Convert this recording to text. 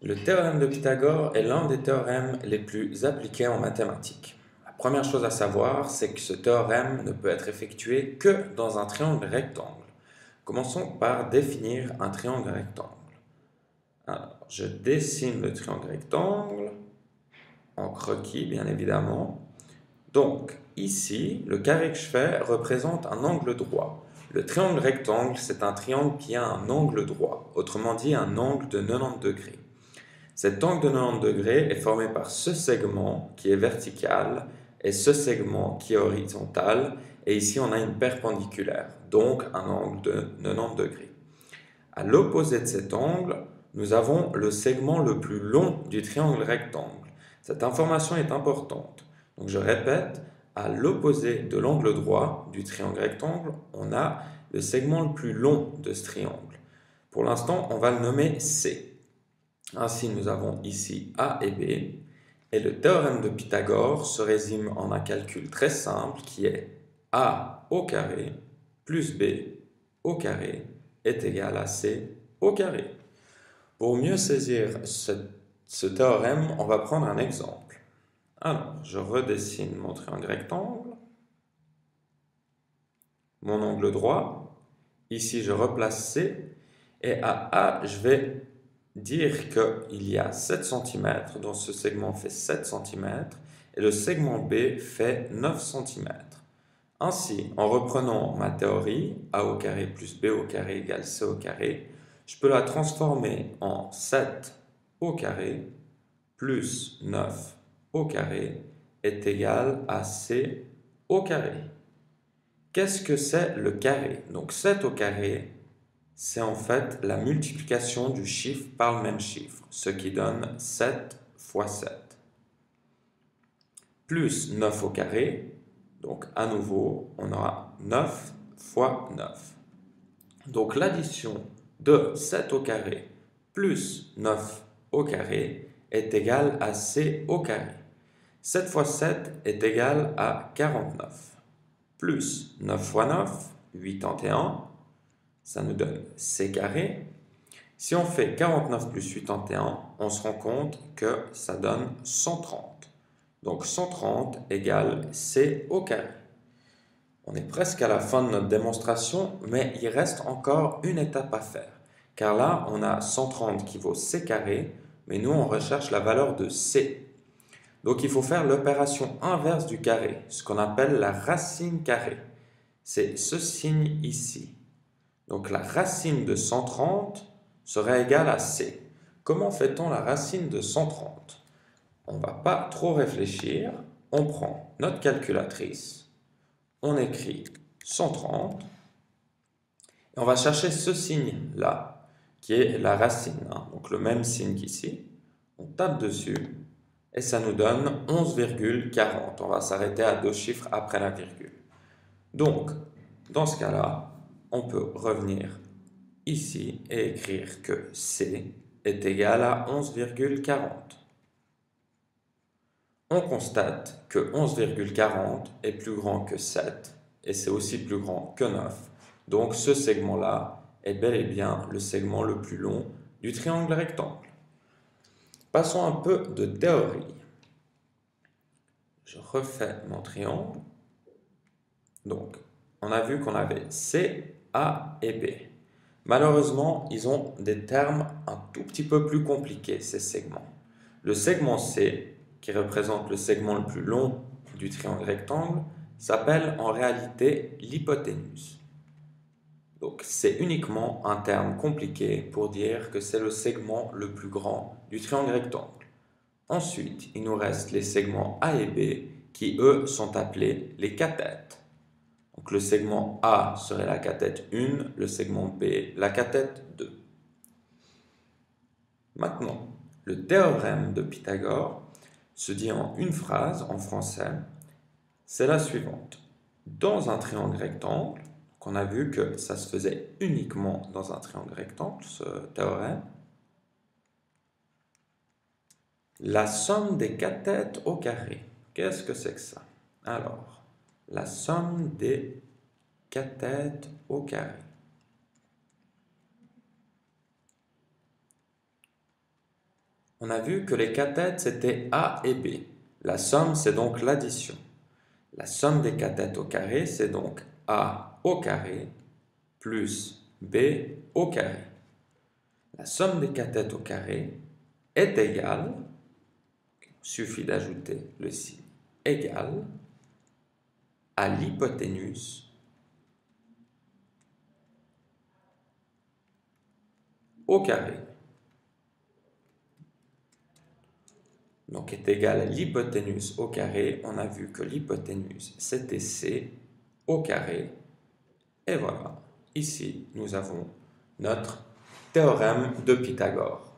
Le théorème de Pythagore est l'un des théorèmes les plus appliqués en mathématiques. La première chose à savoir, c'est que ce théorème ne peut être effectué que dans un triangle rectangle. Commençons par définir un triangle rectangle. Alors, je dessine le triangle rectangle, en croquis bien évidemment. Donc, ici, le carré que je fais représente un angle droit. Le triangle rectangle, c'est un triangle qui a un angle droit, autrement dit un angle de 90 degrés. Cet angle de 90 degrés est formé par ce segment qui est vertical et ce segment qui est horizontal. Et ici, on a une perpendiculaire, donc un angle de 90 degrés. À l'opposé de cet angle, nous avons le segment le plus long du triangle rectangle. Cette information est importante. Donc je répète, à l'opposé de l'angle droit du triangle rectangle, on a le segment le plus long de ce triangle. Pour l'instant, on va le nommer C. Ainsi, nous avons ici A et B, et le théorème de Pythagore se résume en un calcul très simple qui est A au carré plus B au carré est égal à C au carré. Pour mieux saisir ce théorème, on va prendre un exemple. Alors, je redessine mon triangle rectangle, mon angle droit. Ici, je replace C, et à A, je vais dire qu'il y a 7 cm, donc ce segment fait 7 cm, et le segment B fait 9 cm. Ainsi, en reprenant ma théorie, A au carré plus B au carré égale C au carré, je peux la transformer en 7 au carré plus 9 au carré est égal à C au carré. Qu'est-ce que c'est le carré? Donc 7 au carré, c'est en fait la multiplication du chiffre par le même chiffre, ce qui donne 7 fois 7. Plus 9 au carré, donc à nouveau, on aura 9 fois 9. Donc l'addition de 7 au carré plus 9 au carré est égale à C au carré. 7 fois 7 est égal à 49. Plus 9 fois 9, 81. Ça nous donne C carré. Si on fait 49 plus 81, on se rend compte que ça donne 130. Donc 130 égale C au carré. On est presque à la fin de notre démonstration, mais il reste encore une étape à faire. Car là, on a 130 qui vaut C carré, mais nous, on recherche la valeur de C. Donc il faut faire l'opération inverse du carré, ce qu'on appelle la racine carrée. C'est ce signe ici. Donc la racine de 130 serait égale à C. Comment fait-on la racine de 130? On ne va pas trop réfléchir. On prend notre calculatrice, on écrit 130, et on va chercher ce signe-là, qui est la racine, donc le même signe qu'ici. On tape dessus, et ça nous donne 11,40. On va s'arrêter à 2 chiffres après la virgule. Donc, dans ce cas-là, on peut revenir ici et écrire que C est égal à 11,40. On constate que 11,40 est plus grand que 7 et c'est aussi plus grand que 9. Donc ce segment-là est bel et bien le segment le plus long du triangle rectangle. Passons un peu de théorie. Je refais mon triangle. Donc, on a vu qu'on avait C, A et B. Malheureusement, ils ont des termes un tout petit peu plus compliqués, ces segments. Le segment C, qui représente le segment le plus long du triangle rectangle, s'appelle en réalité l'hypoténuse. Donc, c'est uniquement un terme compliqué pour dire que c'est le segment le plus grand du triangle rectangle. Ensuite, il nous reste les segments A et B qui, eux, sont appelés les cathètes. Donc le segment A serait la cathète 1, le segment B la cathète 2. Maintenant, le théorème de Pythagore se dit en une phrase en français, c'est la suivante. Dans un triangle rectangle, qu'on a vu que ça se faisait uniquement dans un triangle rectangle, ce théorème, la somme des cathètes au carré. Qu'est-ce que c'est que ça? Alors, la somme des cathètes au carré. On a vu que les cathètes, c'était A et B. La somme, c'est donc l'addition. La somme des cathètes au carré, c'est donc A au carré plus B au carré. La somme des cathètes au carré est égale, il suffit d'ajouter le signe égal, à l'hypoténuse au carré. Donc est égal à l'hypoténuse au carré. On a vu que l'hypoténuse, c'était C au carré. Et voilà, ici, nous avons notre théorème de Pythagore.